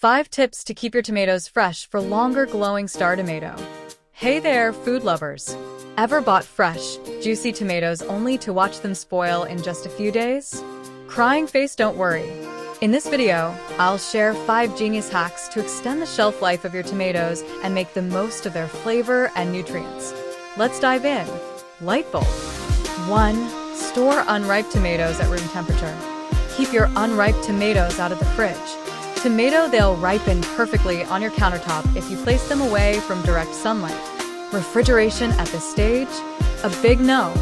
5 tips to keep your tomatoes fresh for longer glowing star tomato. Hey there, food lovers! Ever bought fresh, juicy tomatoes only to watch them spoil in just a few days? Crying face, don't worry. In this video, I'll share 5 genius hacks to extend the shelf life of your tomatoes and make the most of their flavor and nutrients. Let's dive in. Light bulb. 1. Store unripe tomatoes at room temperature. Keep your unripe tomatoes out of the fridge. They'll ripen perfectly on your countertop if you place them away from direct sunlight. Refrigeration at this stage? A big no.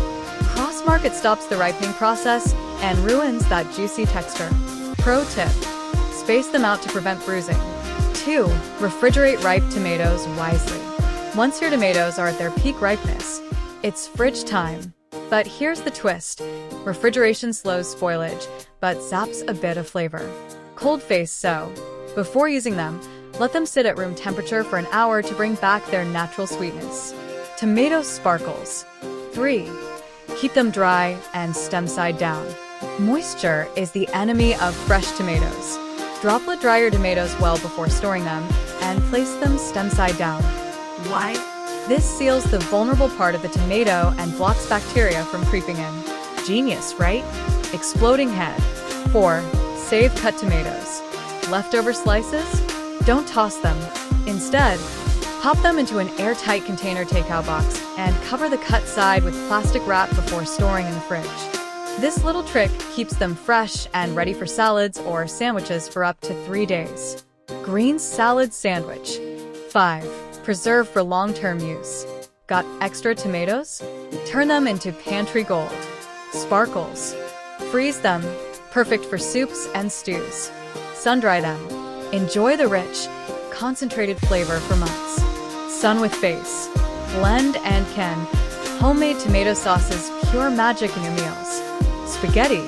Cross-market stops the ripening process and ruins that juicy texture. Pro tip: space them out to prevent bruising. 2. Refrigerate ripe tomatoes wisely. Once your tomatoes are at their peak ripeness, it's fridge time. But here's the twist. Refrigeration slows spoilage, but zaps a bit of flavor. Cold face so. Before using them, let them sit at room temperature for an hour to bring back their natural sweetness. Tomato sparkles. 3. Keep them dry and stem side down. Moisture is the enemy of fresh tomatoes. Droplet dry your tomatoes well before storing them and place them stem side down. Why? This seals the vulnerable part of the tomato and blocks bacteria from creeping in. Genius, right? Exploding head. 4. Save cut tomatoes. Leftover slices? Don't toss them. Instead, pop them into an airtight container takeout box and cover the cut side with plastic wrap before storing in the fridge. This little trick keeps them fresh and ready for salads or sandwiches for up to 3 days. Green salad sandwich. 5. Preserve for long-term use. Got extra tomatoes? Turn them into pantry gold. Sparkles. Freeze them. Perfect for soups and stews. Sun-dry them. Enjoy the rich, concentrated flavor for months. Sun with face. Blend and can. Homemade tomato sauce is pure magic in your meals. Spaghetti.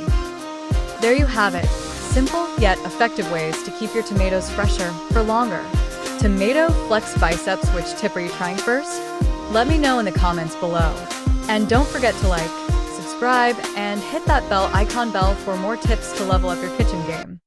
There you have it. Simple yet effective ways to keep your tomatoes fresher for longer. Tomato flex biceps, which tip are you trying first? Let me know in the comments below. And don't forget to like, subscribe, and hit that bell icon for more tips to level up your kitchen game.